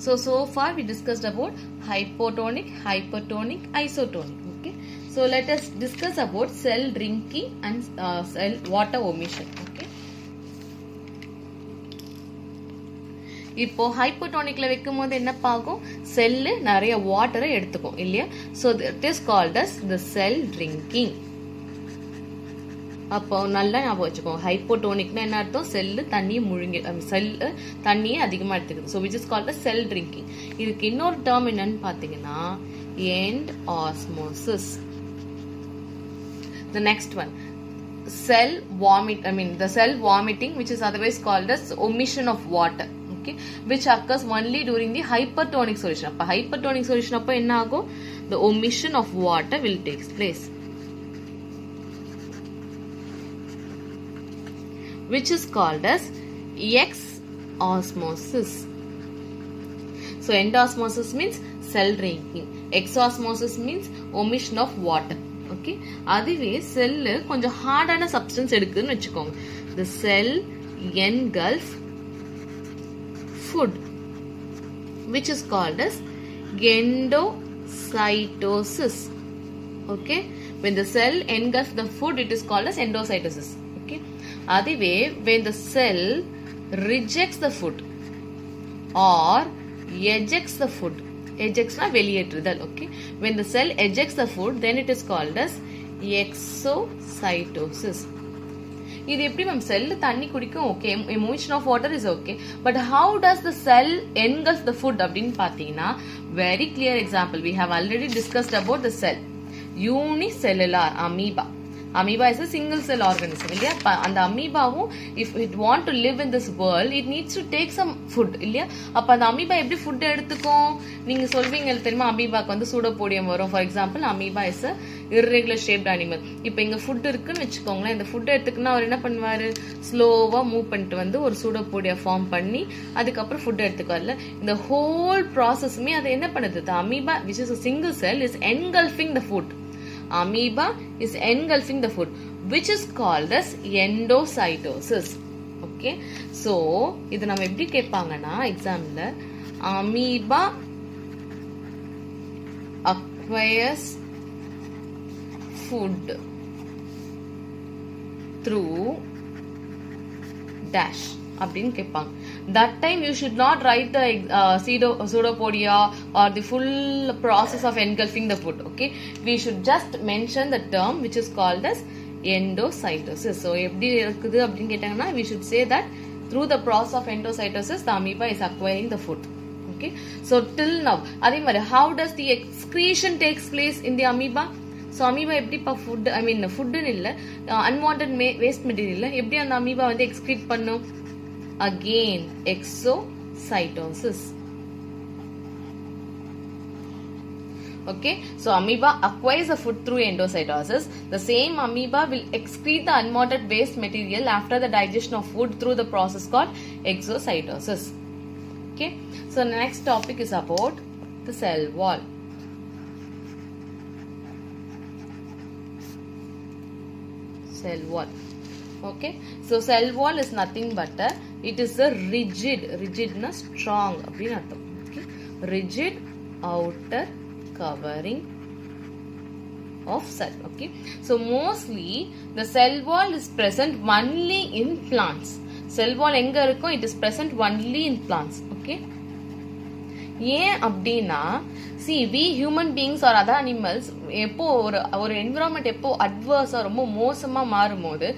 So far we discussed about hypotonic, hypertonic, isotonic. Okay. So let us discuss about cell drinking and cell water omission. Okay. இப்போ ஹைப்போடோனிக்ல வைக்கும்போது என்ன ஆகும், செல் நிறைய வாட்டரை எடுத்துக்கும் இல்லையா. so it is called as the cell drinking. அப்போ நல்லா ஞாபகம் வச்சுக்கோங்க, ஹைப்போடோனிக்னா என்ன அர்த்தம், செல் தண்ணியை முழுங்கி செல் தண்ணியை அதிகமாக எடுத்துக்குது. So which is called the sell drinking. இதுக்கு இன்னொரு டேர்ம் என்னன்னு பார்த்தீங்கன்னா end osmosis. The next one, cell vomit, the cell vomiting, which is otherwise called as omission of water, okay, which occurs only during the hypertonic solution. அப்ப hypertonic solution அப்ப என்ன ஆகும், the omission of water will take place, which is called as exosmosis. So endosmosis means cell drinking, exosmosis means omission of water. Okay, அதுவே செல் கொஞ்சம் ஹார்டான substance எடுக்குதுன்னு வச்சுக்கோங்க, the cell engulf food, which is called as endocytosis. Okay, when the cell engulfs the food, it is called as endocytosis. Okay, அதுவே when the cell rejects the food or ejects the food, ejects na வெளியேற்றுதல். Okay, when the cell ejects the food, then it is called as exocytosis. இது எப்படி ma'am, செல் தண்ணி குடிக்கும், okay, emission of water is okay, but how does the cell engulf the food அப்படின்னு பார்த்தீங்கன்னா, very clear example we have already discussed about the cell, unicellular amoeba. Amoeba is a single cell organism இல்லையா. அந்த அமீபாவும் if it want to live in this world, it needs to take some food இல்லையா. அப்ப அந்த amoeba எப்படி food எடுத்துக்கும், நீங்க சொல்வீங்க தெரியுமா, அமீபாக்கு வந்து சூடோபோடியம் வரும். For example amoeba is a irregular shaped animal. இப்போ இங்க ஃபுட் இருக்குன்னு வச்சுக்கோங்களேன், இந்த ஃபுட் எடுத்துக்குன்னா அவர் என்ன பண்ணுவாரு, ஸ்லோவா மூவ் பண்ணிட்டு வந்து ஒரு சூடோபோடியா ஃபார்ம் பண்ணி அதுக்கப்புறம் ஃபுட் எடுத்துக்குவார்ல. இந்த ஹோல் ப்ராசஸ்மே அதை என்ன பண்ணுது, the amoeba which is a single cell is engulfing the food. Amoeba is engulfing the food, which is called as endocytosis. Okay, so இது நம்ம எப்படி கேட்பாங்கன்னா எக்ஸாம்ல, amoeba acquires food through dash அப்படின்னு கேட்பாங்க. That time you should not write the pseudopodia or the full process of engulfing the food. Okay, we should just mention the term which is called as endocytosis. So எப்படி இருக்குது அப்படின்னு கேட்டாங்கன்னா, we should say that through the process of endocytosis the amoeba is acquiring the food. Okay, so till now அதே மாதிரி how does the excretion takes place in the amoeba? So amoeba எப்படி food ஃபுட்னு இல்லை, unwanted waste material எப்படி அந்த amoeba வந்து excrete பண்ணும், again exocytosis. Okay, so amoeba acquires the food through endocytosis. The same amoeba will excrete the unwanted waste material after the digestion of food through the process called exocytosis. Okay, so the next topic is about the cell wall. Cell wall. Okay, so cell wall is nothing but it is a rigid na strong அப்படினு அர்த்தம். Okay, rigid outer covering of cell. Okay, so mostly the cell wall is present only in plants. Cell wall எங்க இருக்கும், it is present only in plants. Okay, ஏன் அப்படின்னா, see we human beings or other animals எப்போ ஒரு environment எப்போ adverse ரொம்ப மோசமா மாறும்போது,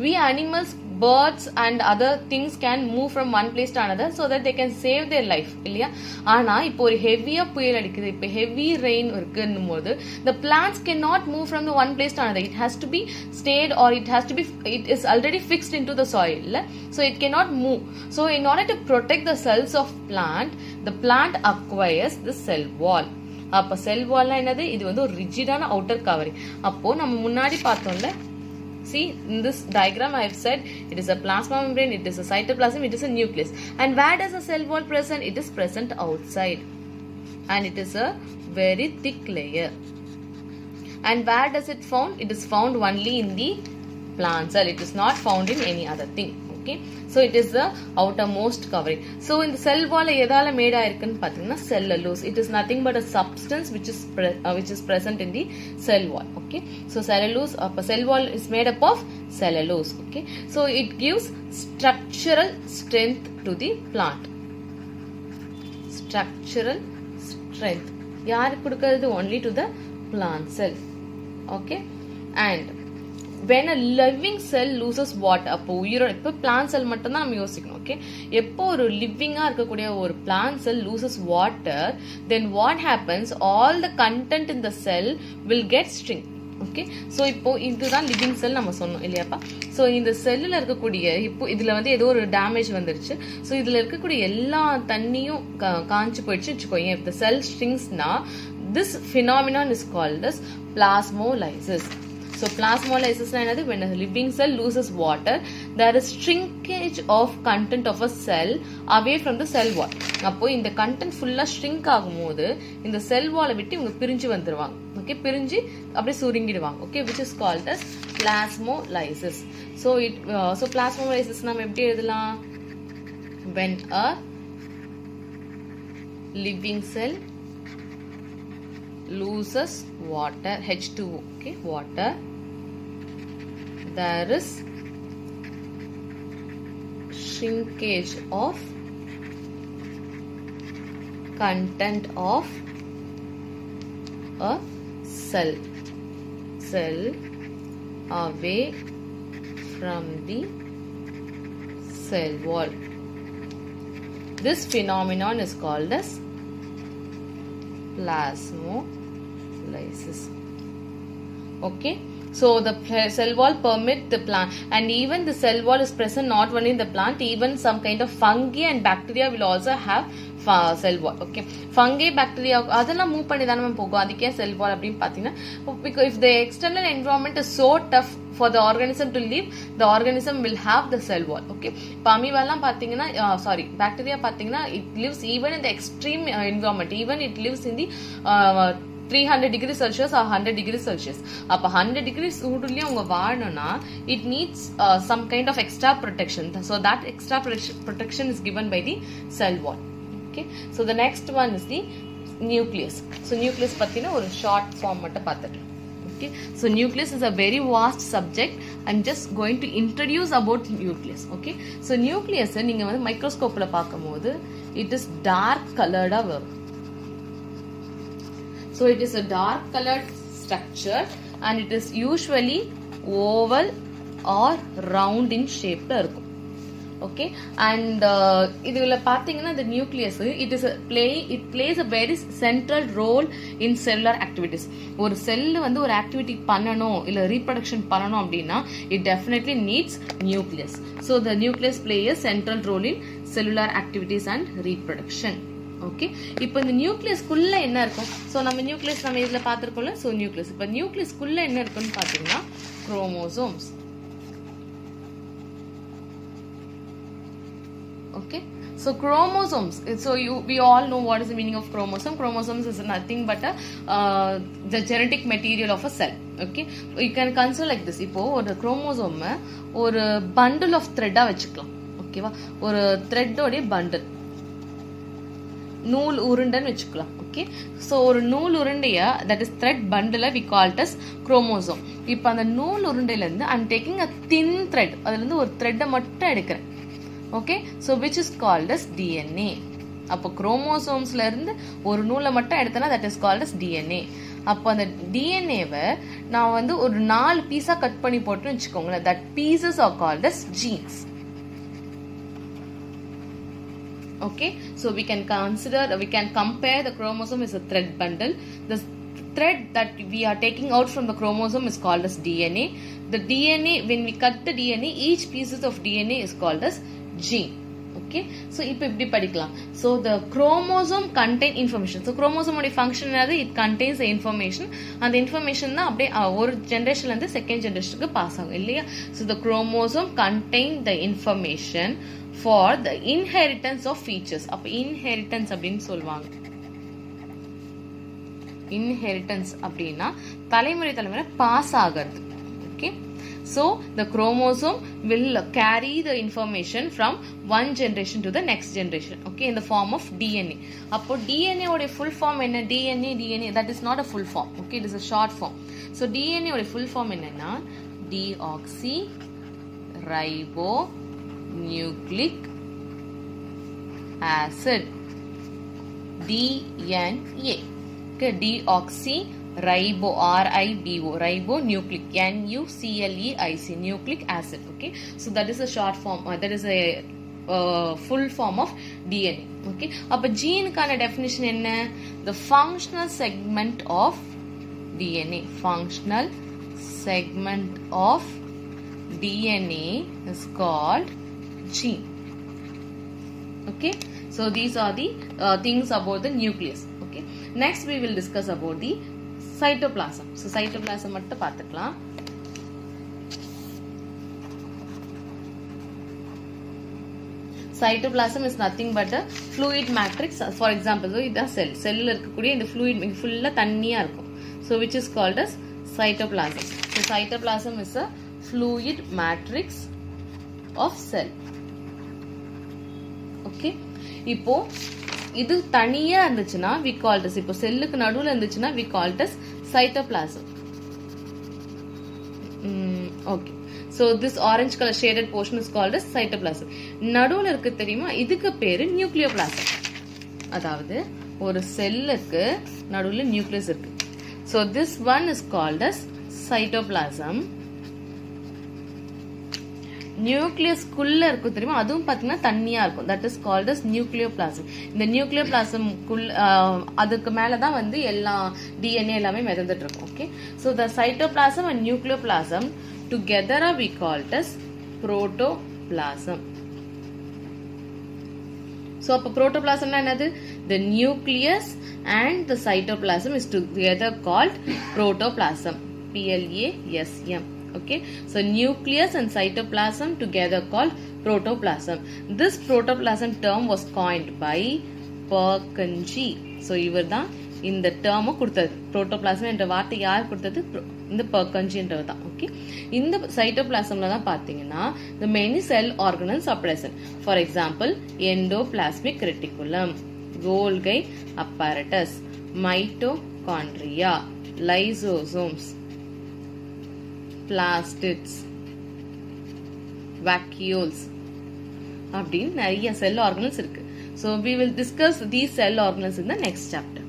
we animals, birds and other things can move from one place to another so that they can save their life இல்லையா. ஆனா இப்போ ஒரு ஹெவியா புயல் அடிக்குது, இப்போ ஹெவி ரெயின் இருக்குன்னும் போது the plants cannot move from the one place to another. It has to be stayed or it is already fixed into the soil, so it cannot move. So in order to protect the cells of plant, the plant acquires the cell wall. அப்ப செல் வால்னா என்னது, இது வந்து ஒரு ரிஜிடான outer covering. அப்போ நம்ம முன்னாடி பார்த்தோம்ல, see in this diagram I have said it is a plasma membrane, it is a cytoplasm, it is a nucleus. And where does the cell wall present? It is present outside and it is a very thick layer. And where does it found? It is found only in the plant cell. It is not found in any other thing. Okay, so it is the outermost covering. So in the cell wall edala made aayirukku pathina cellulose. It is nothing but a substance which is present in the cell wall. Okay, so cellulose, cell wall is made up of cellulose. Okay, so it gives structural strength to the plant. Structural strength yaar kudukkradhu? Only to the plant cell. Okay, and when a living cell loses water, அப்போ உயிரோட இப்போ plant cell மட்டும் தான் நம்ம யோசிக்கணும். Okay, எப்போ ஒரு லிவிங்கா இருக்கக்கூடிய ஒரு plant cell loses water, then what happens? All the content in the cell will get shrink. Okay, so இப்போ இதுதான் லிவிங் செல் நம்ம சொன்னோம் இல்லையாப்பா. ஸோ இந்த செல்லில் இருக்கக்கூடிய இப்போ இதில் வந்து ஏதோ ஒரு டேமேஜ் வந்துருச்சு. ஸோ இதில் இருக்கக்கூடிய எல்லா தண்ணியும் காஞ்சி போயிடுச்சு வச்சுக்கோங்க. if the cell shrinksனா this phenomenon is called as plasmolysis. So plasmolysis is another when a living cell loses water, there is shrinkage of content of a cell away from the cell wall. அப்போ இந்த content full-ஆ shrink ஆகும்போது இந்த cell wall விட்டு இவங்க பிரிஞ்சு வந்துருவாங்க. Okay, பிரிஞ்சு அப்படியே சுருங்கிடுவாங்க. Okay, which is called as plasmolysis. So plasmolysis நம்ம எப்படி எழுதலாம்? When a living cell loses water, H2O, okay, water, there is shrinkage of content of a cell away from the cell wall. This phenomenon is called as plasmolysis. Okay, so the cell wall permit the plant, and even the cell wall is present not only in the plant, even some kind of fungi and bacteria will also have cell wall. Okay, fungi, bacteria adella move panni dhaan nam pogum. Adike cell wall appdi pathina, because if the external environment is so tough for the organism to live, the organism will have the cell wall. Okay, amoeba pathina, bacteria pathina, it lives even in the extreme environment. Even it lives in the 300 degrees Celsius or 100 degrees Celsius. அப்ப 100 degrees சூடுலயே அவங்க வாழணும்னா it needs some kind of extra protection. So that extra protection is given by the cell wall. Okay, so the next one is the nucleus. So nucleus பத்தின ஒரு short form மட்டும் பார்த்துட்டோம். Okay, so nucleus is a very vast subject. I'm just going to introduce about nucleus. Okay, so nucleus நீங்க வந்து மைக்ரோஸ்கோப்ல பார்க்கும்போது it is dark colored வரும். So it is a dark colored structure and it is usually oval or round in shape. Okay, and இதுல பாத்தீங்கன்னா the nucleus it plays a very central role in cellular activities. ஒரு செல் வந்து ஒரு activity பண்ணணும் இல்ல reproduction பண்ணணும் அப்படின்னா it definitely needs nucleus. So the nucleus plays a central role in cellular activities and reproduction. Okay, இப்போ இந்த நியூக்ளியஸ்க்குள்ள என்ன இருக்கும்? ஸோ நம்ம நியூக்ளியஸ் நம்ம இதில் பார்த்துருக்கோம்ல. ஸோ நியூக்ளியஸ் இப்போ நியூக்ளியஸ்க்குள்ள என்ன இருக்குன்னு பார்த்தீங்கன்னா chromosomes. Okay, so chromosomes, so we all know what is the meaning of chromosome. Chromosomes is nothing but the genetic material of a cell. Okay, you can consider like this. இப்போ ஒரு chromosome ஒரு bundle of thread-ஆ வச்சுக்கலாம். ஓகேவா, ஒரு thread-ஓட bundle, நூல் உருண்டைன்னு வச்சுக்கலாம். Okay, so ஒரு நூல் உருண்டைய that is thread bundle we called as chromosome. இப்போ அந்த நூல் உருண்டையிலேருந்து I'm taking a thin thread, அதுலேருந்து ஒரு த்ரெட்டை மட்டும் எடுக்கிறேன். Okay, so which is called as DNA. அப்போ குரோமோசோம்ஸ்ல இருந்து ஒரு நூலை மட்டும் எடுத்தேன்னா that is called as DNA. அப்போ அந்த டிஎன்ஏவை நான் வந்து ஒரு 4 பீஸா கட் பண்ணி போட்டுன்னு வச்சுக்கோங்களேன். That pieces are called as genes. Okay, so we can compare the chromosome as a thread bundle. The thread that we are taking out from the chromosome is called as DNA. The DNA, when we cut the DNA, each pieces of DNA is called as gene. Okay, so இப்போ இப்படி படிக்கலாம். So the chromosome contain information. So chromosome உடைய function என்னது? It contains the information. அந்த information தான் அப்படியே ஒரு ஜெனரேஷன்ல இருந்து செகண்ட் ஜெனரேஷனுக்கு பாஸ் ஆகும் இல்லையா? So the chromosome contain the information for the inheritance of features. அப்ப inheritance அப்படின்னு சொல்லுவாங்க. inheritance அப்படின்னா தலைமுறை பாஸ் ஆகிறது. Okay, So the chromosome will carry the information from one generation to the next generation, okay, in the form of DNA. Appo DNA oda full form enna? DNA, that is not a full form, okay, it is a short form. So DNA oda full form enna na deoxyribonucleic acid, DNA, okay, deoxyribo, ribonucleic, nucleic, nucleic acid, okay. So that is a short form, that is a full form of DNA, okay. அப்ப gene கான definition என்ன? The functional segment of DNA, functional segment of DNA is called gene, okay. So these are the things about the nucleus, okay. Next we will discuss about the cytoplasm. So cytoplasm மட்டும் பார்த்துக்கலாம். Cytoplasm is nothing but a fluid matrix. For example, so இது cell, cell இருக்கக்கூடிய இந்த fluid full தண்ணியா இருக்கும். So which is called as cytoplasm. So cytoplasm is a fluid matrix of cell, okay. இப்போ இது தனியா இருந்துச்சுனா we call this, இப்போ செல்லுக்கு நடுவுல இருந்துச்சுனா we call this cytoplasm, okay. So this orange color shaded portion is called as cytoplasm. நடுவுல இருக்கு தெரியுமா, இதுக்கு பேரு nucleoplasm. அதாவது ஒரு செல்லுக்கு நடுவுல நியூக்ளியஸ் இருக்கு. So this one is called as cytoplasm. Nucleus குள்ள இருக்கு தெரியுமா, அதுவும் பாத்தீங்கன்னா தண்ணியா இருக்கும். That is called as nucleoplasm. இந்த nucleoplasm அதுக்கு மேல தான் வந்து எல்லா DNA எல்லாமே மிதந்துட்டு இருக்கும், okay. So the cytoplasm and nucleoplasm together we call it as protoplasm. So அப்ப protoplasm னா என்னது? The nucleus and the cytoplasm is together called protoplasm, PLASM, okay. So nucleus and cytoplasm together called protoplasm. This protoplasm term was coined by Purkinje. So இவர்தான் இந்த term கொடுத்தது. protoplasm என்ற வார்த்தை யார் கொடுத்தது? இந்த Purkinje என்றவர் தான், okay. இந்த cytoplasmல தான் பாத்தீங்கன்னா the many cell organelles are present. For example, endoplasmic reticulum, Golgi apparatus, mitochondria, lysosomes, plastids, vacuoles, அப்படின்னு நிறைய cell organelles இருக்கு. So we will discuss these cell organelles in the next chapter.